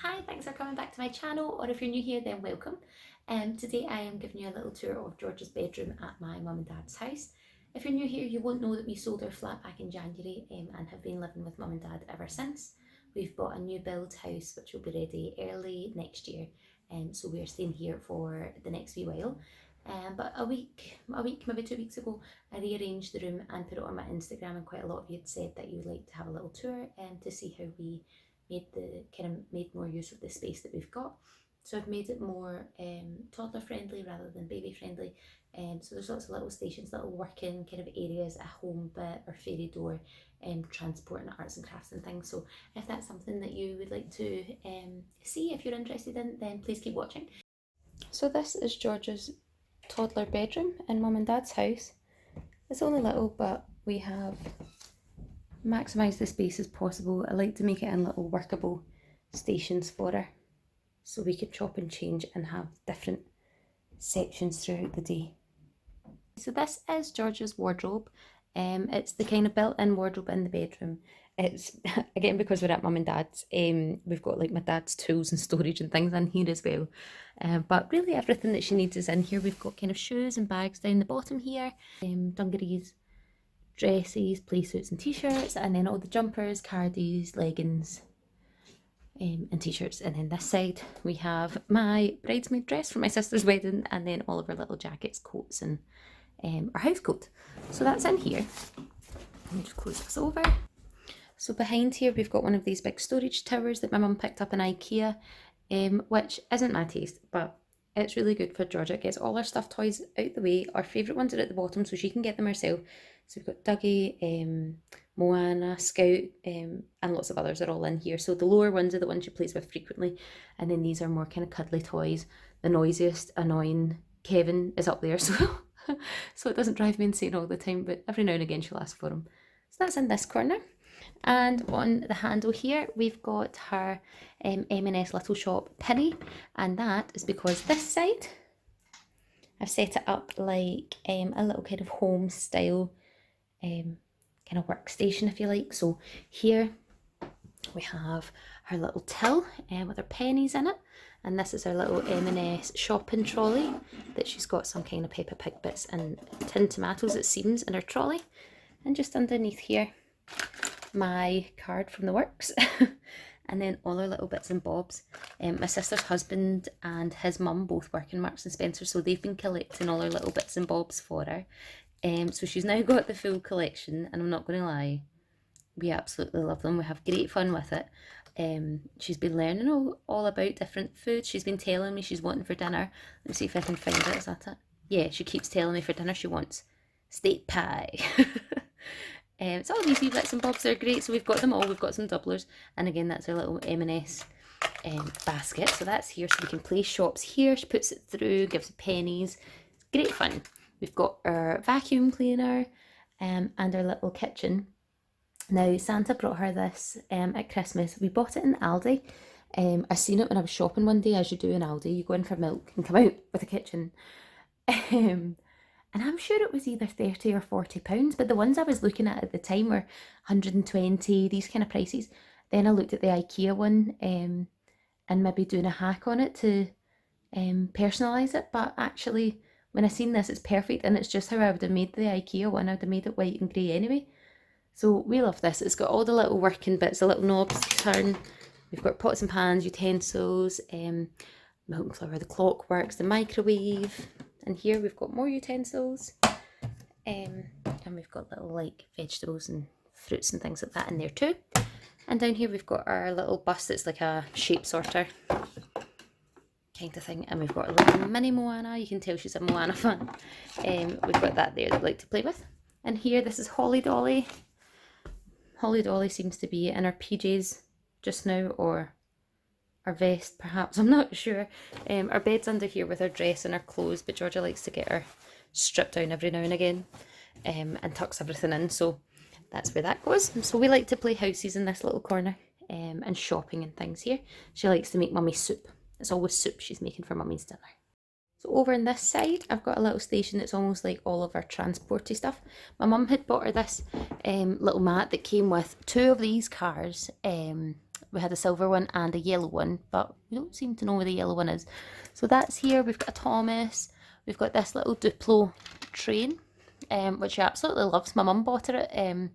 Hi, thanks for coming back to my channel, or if you're new here then welcome. Today I am giving you a little tour of George's bedroom at my mum and dad's house. If you're new here you won't know that we sold our flat back in January and have been living with mum and dad ever since. We've bought a new build house which will be ready early next year, so we're staying here for the next wee while. But a week, maybe 2 weeks ago, I rearranged the room and put it on my Instagram, and quite a lot of you had said that you would like to have a little tour to see how we made more use of the space that we've got. So I've made it more toddler friendly rather than baby friendly. So there's lots of little stations, little working kind of areas, a home bit or fairy door, transport and arts and crafts and things. So if that's something that you would like to see, if you're interested in, then please keep watching. So this is George's toddler bedroom in mum and dad's house. It's only little, but we have maximise the space as possible. I like to make it in little workable stations for her, so we could chop and change and have different sections throughout the day. So this is George's wardrobe. It's the kind of built-in wardrobe in the bedroom. It's, again, because we're at mum and dad's, we've got like my dad's tools and storage and things in here as well. But really everything that she needs is in here. We've got kind of shoes and bags down the bottom here, dungarees, dresses, play suits and t-shirts, and then all the jumpers, cardies, leggings and t-shirts. And then this side we have my bridesmaid dress for my sister's wedding, and then all of our little jackets, coats and our house coat. So that's in here. Let me just close this over. So behind here we've got one of these big storage towers that my mum picked up in IKEA, which isn't my taste, but it's really good for Georgia. It gets all our stuffed toys out the way. Our favourite ones are at the bottom so she can get them herself. So we've got Dougie, Moana, Scout, and lots of others are all in here. So the lower ones are the ones she plays with frequently, and then these are more kind of cuddly toys. The noisiest, annoying Kevin is up there, so so it doesn't drive me insane all the time, but every now and again she'll ask for him. So that's in this corner. And on the handle here we've got her M&S Little Shop Penny, and that is because this side I've set it up like a little kind of home style kind of workstation, if you like. So here we have her little till with her pennies in it, and this is her little M&S shopping trolley that she's got some kind of Peppa Pig bits and tin tomatoes, it seems, in her trolley. And just underneath here my card from the works and then all our little bits and bobs. My sister's husband and his mum both work in Marks and Spencer, so they've been collecting all our little bits and bobs for her. So she's now got the full collection, and I'm not going to lie, we absolutely love them. We have great fun with it. She's been learning all about different foods. She's been telling me she's wanting for dinner. Let me see if I can find it. Is that it? Yeah, she keeps telling me for dinner she wants steak pie. So all these wee bits and bobs are great. So we've got them all. We've got some doublers, and again that's our little M&S basket. So that's here, so we can place shops here. She puts it through, gives pennies. It's great fun. We've got our vacuum cleaner and our little kitchen. Now Santa brought her this at Christmas. We bought it in Aldi. I seen it when I was shopping one day, as you do in Aldi. You go in for milk and come out with a kitchen. And I'm sure it was either £30 or £40, but the ones I was looking at the time were 120, these kind of prices. Then I looked at the IKEA one and maybe doing a hack on it to personalise it, but actually when I seen this, it's perfect, and it's just how I would have made the IKEA one. I would have made it white and grey anyway. So we love this. It's got all the little working bits, the little knobs to turn. We've got pots and pans, utensils, milk and flour, the clock works, the microwave. And here we've got more utensils, and we've got little like vegetables and fruits and things like that in there too. And down here we've got our little bus that's like a shape sorter kind of thing, and we've got a little mini Moana. You can tell she's a Moana fan. We've got that there that we like to play with. And here, this is Holly Dolly. Holly Dolly seems to be in her PJs just now, or our vest perhaps, I'm not sure. Our bed's under here with her dress and her clothes, but Georgia likes to get her stripped down every now and again and tucks everything in, so that's where that goes. And so we like to play houses in this little corner and shopping and things here. She likes to make mummy soup. It's always soup she's making for mummy's dinner. So over on this side, I've got a little station that's almost like all of our transporty stuff. My mum had bought her this little mat that came with two of these cars we had a silver one and a yellow one, but we don't seem to know where the yellow one is. So that's here. We've got a Thomas. We've got this little Duplo train, which she absolutely loves. My mum bought her at, I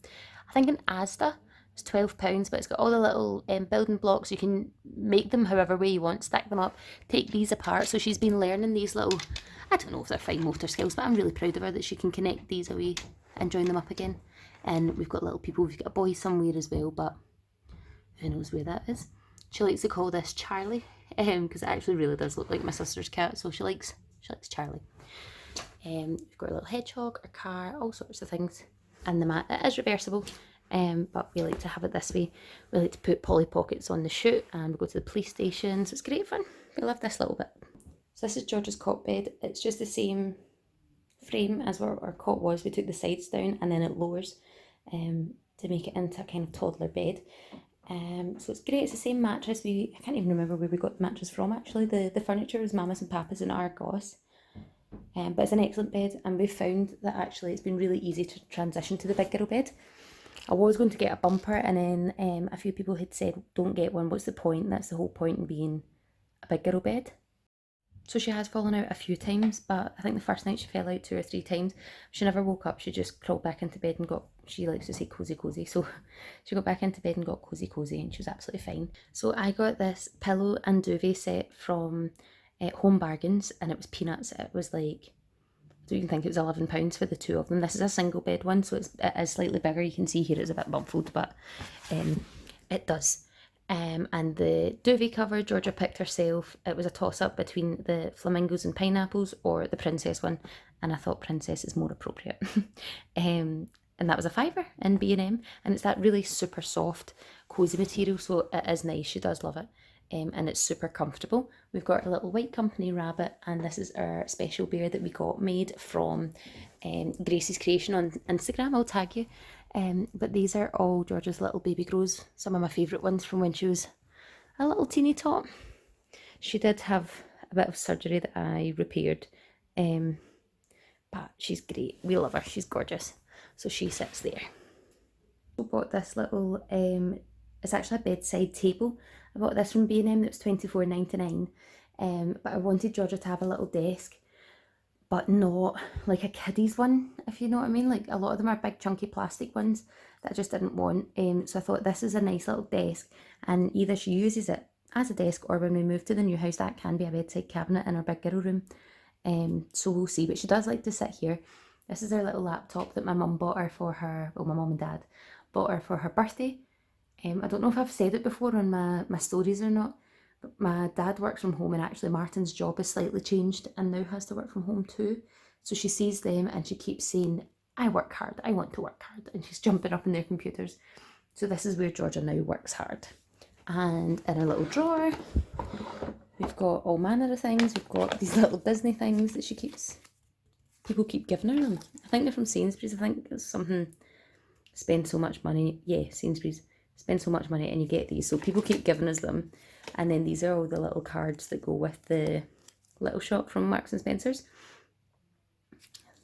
think in Asda. It's £12, but it's got all the little building blocks. You can make them however way you want, stack them up, take these apart. So she's been learning these little, I don't know if they're fine motor skills, but I'm really proud of her that she can connect these away and join them up again. And we've got little people, we've got a boy somewhere as well, but who knows where that is. She likes to call this Charlie, because it actually really does look like my sister's cat, so she likes Charlie. We've got a little hedgehog, a car, all sorts of things. And the mat, it is reversible, but we like to have it this way. We like to put Polly Pockets on the chute, and we go to the police station, so it's great fun. We love this little bit. So this is George's cot bed. It's just the same frame as what our cot was. We took the sides down and then it lowers to make it into a kind of toddler bed. So it's great. It's the same mattress. I can't even remember where we got the mattress from actually. The furniture was Mama's and Papa's in Argos. But it's an excellent bed, and we found that actually it's been really easy to transition to the big girl bed. I was going to get a bumper, and then a few people had said, don't get one, what's the point? That's the whole point in being a big girl bed. So she has fallen out a few times, but I think the first night she fell out 2 or 3 times. She never woke up. She just crawled back into bed and she likes to say cozy cozy. So she got back into bed and got cozy cozy, and she was absolutely fine. So I got this pillow and duvet set from Home Bargains, and it was peanuts. It was like, I don't even think it was £11 for the 2 of them. This is a single bed one, so it is slightly bigger. You can see here it's a bit muffled, but it does. And the duvet cover Georgia picked herself. It was a toss-up between the flamingos and pineapples or the princess one, and I thought princess is more appropriate. And that was a £5 in B&M, and it's that really super soft cozy material, so it is nice. She does love it, and it's super comfortable. We've got a little White Company rabbit, and this is our special bear that we got made from Gracie's Creation on Instagram. I'll tag you. But these are all George's little baby grows, some of my favourite ones from when she was a little teeny tot. She did have a bit of surgery that I repaired, but she's great. We love her, she's gorgeous. So she sits there. I bought this little, it's actually a bedside table. I bought this from B&M, that was £24.99, but I wanted Georgia to have a little desk, but not like a kiddie's one, if you know what I mean. Like a lot of them are big chunky plastic ones that I just didn't want. So I thought this is a nice little desk, and either she uses it as a desk, or when we move to the new house that can be a bedside cabinet in our big girl room. So we'll see, but she does like to sit here. This is her little laptop that my mum bought her for her, well, my mum and dad bought her for her birthday. I don't know if I've said it before on my stories or not, but my dad works from home, and actually Martin's job has slightly changed and now has to work from home too. So she sees them and she keeps saying, I work hard, I want to work hard, and she's jumping up in their computers. So this is where Georgia now works hard. And in a little drawer, we've got all manner of things. We've got these little Disney things that people keep giving her them. I think they're from Sainsbury's. I think it's something, spend so much money. Yeah, Sainsbury's. Spend so much money and you get these. So people keep giving us them. And then these are all the little cards that go with the little shop from Marks and Spencer's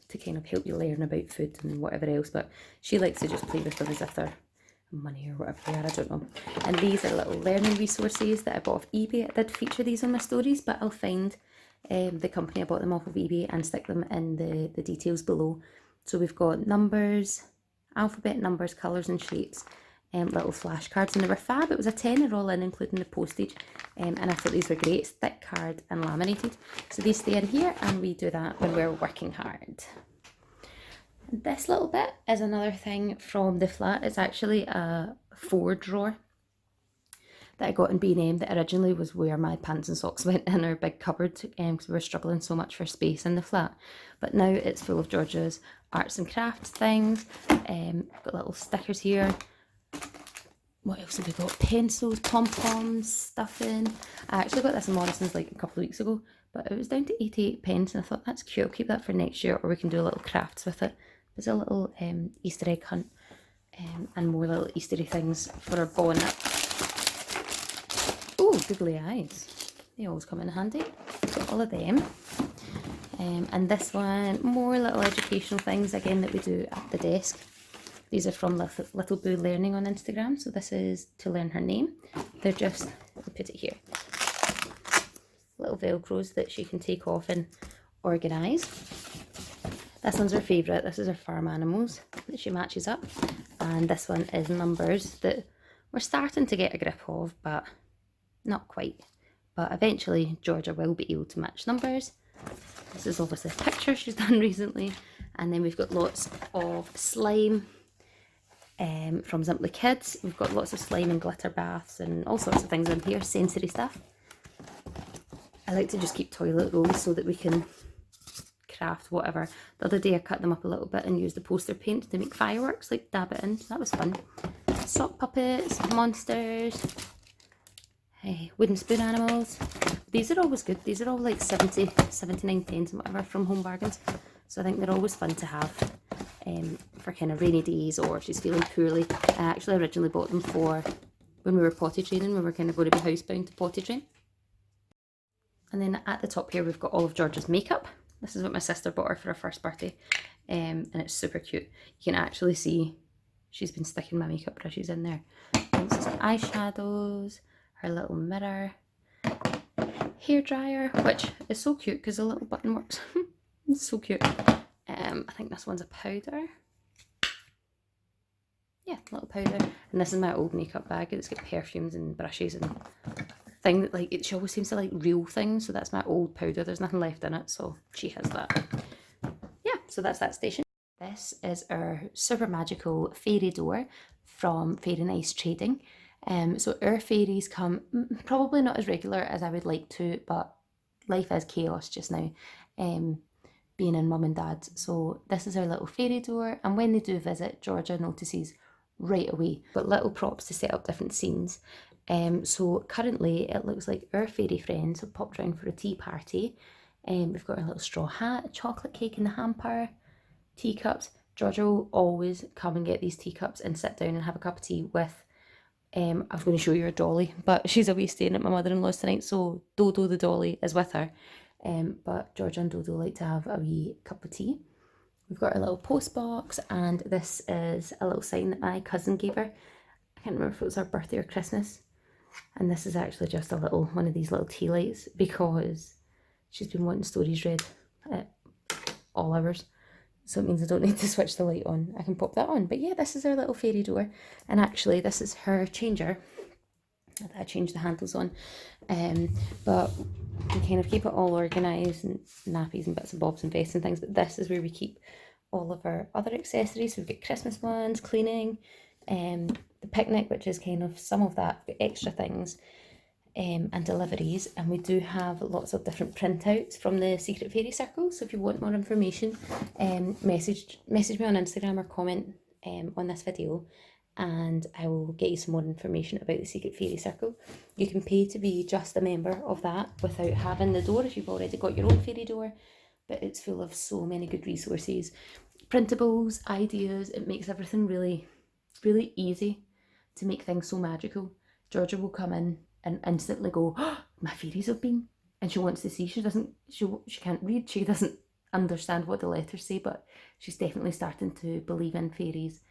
to kind of help you learn about food and whatever else. But she likes to just play with them as if they're money or whatever they are, I don't know. And these are little learning resources that I bought off eBay. I did feature these on my stories, but I'll find the company I bought them off of eBay and stick them in the details below. So we've got numbers, alphabet, numbers, colours and shapes, little flashcards, and they were fab. It was a tenner all in, including the postage, and I thought these were great. It's thick card and laminated, so these stay in here, and we do that when we're working hard. This little bit is another thing from the flat. It's actually a 4 drawer that I got in B&M that originally was where my pants and socks went in our big cupboard, because we were struggling so much for space in the flat. But now it's full of Georgia's arts and crafts things. Got little stickers here. What else have we got? Pencils, pom-poms, stuffing. I actually got this in Morrison's like a couple of weeks ago, but it was down to 88 pence, and I thought that's cute. I'll keep that for next year, or we can do a little crafts with it. There's a little Easter egg hunt, and more little Eastery things for our bonnet. Oh, googly eyes. They always come in handy. Got all of them. And this one, more little educational things, again, that we do at the desk. These are from Little Boo Learning on Instagram. So this is to learn her name. they're just, I'll put it here, little velcros that she can take off and organise. This one's her favourite. This is her farm animals that she matches up, and this one is numbers that we're starting to get a grip of, but not quite. But eventually Georgia will be able to match numbers. This is obviously a picture she's done recently, and then we've got lots of slime from Simply Kids. We've got lots of slime and glitter baths and all sorts of things in here, sensory stuff. I like to just keep toilet rolls so that we can craft whatever. The other day I cut them up a little bit and used the poster paint to make fireworks, like dab it in, so that was fun. Sock puppets, monsters, wooden spoon animals. These are always good. These are all like 79 pence and whatever from Home Bargains, so I think they're always fun to have for kind of rainy days or if she's feeling poorly. I actually originally bought them for when we were potty training. We were kind of going to be housebound to potty train. And then at the top here we've got all of Georgia's makeup. This is what my sister bought her for her first birthday, and it's super cute. You can actually see she's been sticking my makeup brushes in there. And this is eyeshadows, her little mirror, hair dryer, which is so cute because the little button works. It's so cute. I think this one's a powder. Yeah, little powder. And this is my old makeup bag. It's got perfumes and brushes and thing that, like, she always seems to like real things, so that's my old powder. There's nothing left in it, so she has that. Yeah, so that's that station. This is our super magical fairy door from Fairy Nice Trading. So our fairies come probably not as regular as I would like to, but life is chaos just now, being in mum and dad's. So this is our little fairy door, and when they do visit, Georgia notices right away. Got little props to set up different scenes. So currently it looks like our fairy friends have popped round for a tea party. We've got a little straw hat, a chocolate cake in the hamper, teacups. Georgia will always come and get these teacups and sit down and have a cup of tea with, I was going to show you her dolly, but she's away staying at my mother-in-law's tonight, so Dodo the dolly is with her. But Georgia and Dodo like to have a wee cup of tea. We've got our little post box, and this is a little sign that my cousin gave her. I can't remember if it was her birthday or Christmas. And this is actually just a little one of these little tea lights because she's been wanting stories read at all hours. So it means I don't need to switch the light on. I can pop that on. But yeah, this is our little fairy door. And actually this is her changer that I changed the handles on. But we kind of keep it all organised, and nappies and bits and bobs and vests and things. But this is where we keep all of our other accessories. So we've got Christmas ones, cleaning, the picnic, which is kind of some of that, extra things, and deliveries. And we do have lots of different printouts from the Secret Fairy Circle, so if you want more information, message me on Instagram or comment on this video, and I will get you some more information about the Secret Fairy Circle. You can pay to be just a member of that without having the door if you've already got your own fairy door, but it's full of so many good resources, printables, ideas. It makes everything really easy to make things so magical. Georgia will come in and instantly go, oh, my fairies have been, and she wants to see. She can't read, she doesn't understand what the letters say, but she's definitely starting to believe in fairies.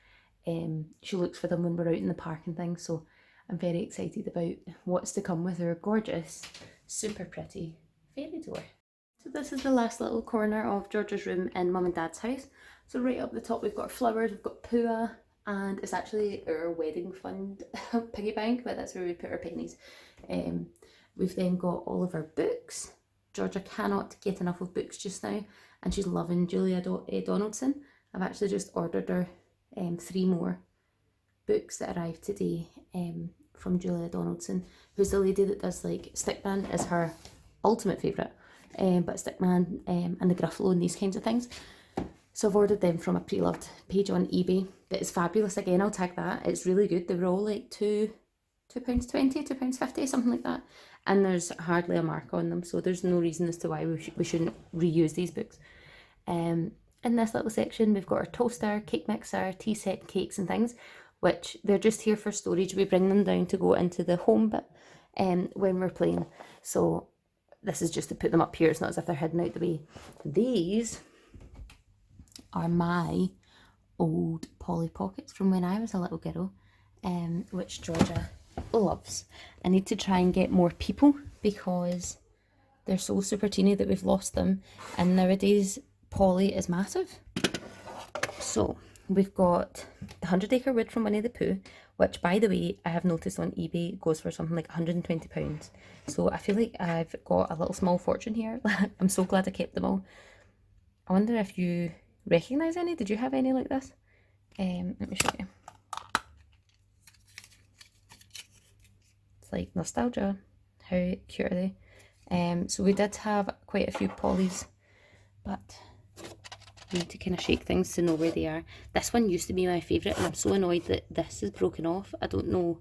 She looks for them when we're out in the park and things, so I'm very excited about what's to come with her gorgeous, super pretty fairy door. So this is the last little corner of Georgia's room in mum and dad's house. So right up the top we've got flowers, we've got Pua, and it's actually our wedding fund piggy bank, but that's where we put our pennies. We've then got all of our books. Georgia cannot get enough of books just now, and she's loving Julia Donaldson. I've actually just ordered her 3 more books that arrived today from Julia Donaldson, who's the lady that does, like, Stickman is her ultimate favourite, but Stickman and the Gruffalo and these kinds of things. So I've ordered them from a pre-loved page on eBay that is fabulous. Again, I'll tag that. It's really good. They were all like £2.20, £2.50, something like that. And there's hardly a mark on them, so there's no reason as to why we shouldn't reuse these books. In this little section, we've got our toaster, cake mixer, tea set, cakes and things, which they're just here for storage. We bring them down to go into the home bit when we're playing. So this is just to put them up here. It's not as if they're hidden out the way. These are my old Polly Pockets from when I was a little girl, which Georgia loves. I need to try and get more people because they're so super teeny that we've lost them, and nowadays Polly is massive. So we've got the 100 Acre Wood from Winnie the Pooh, which, by the way, I have noticed on eBay goes for something like £120. So I feel like I've got a little small fortune here. I'm so glad I kept them all. I wonder if you recognise any. Did you have any like this? Let me show you. It's like nostalgia. How cute are they? So we did have quite a few Pollys, but we need to kind of shake things to know where they are. This one used to be my favourite, and I'm so annoyed that this is broken off. I don't know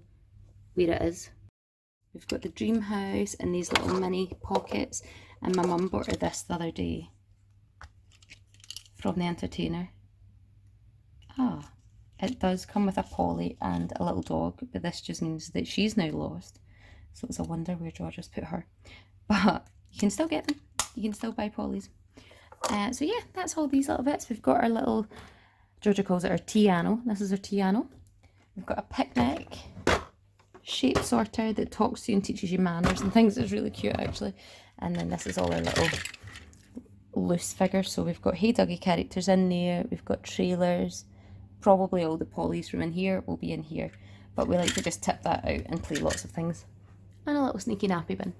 where it is. We've got the dream house and these little mini pockets, and my mum bought her this the other day from the entertainer. Ah, it does come with a Polly and a little dog, but this just means that she's now lost. So it's a wonder where George has put her. But you can still get them. You can still buy Pollys. So yeah, that's all these little bits. We've got our little, Georgia calls it our piano. This is our piano. We've got a picnic shape sorter that talks to you and teaches you manners and things. It's really cute actually. And then this is all our little loose figures. So we've got Hey Dougie characters in there. We've got trailers. Probably all the Pollys from in here will be in here. But we like to just tip that out and play lots of things. And a little sneaky nappy bin.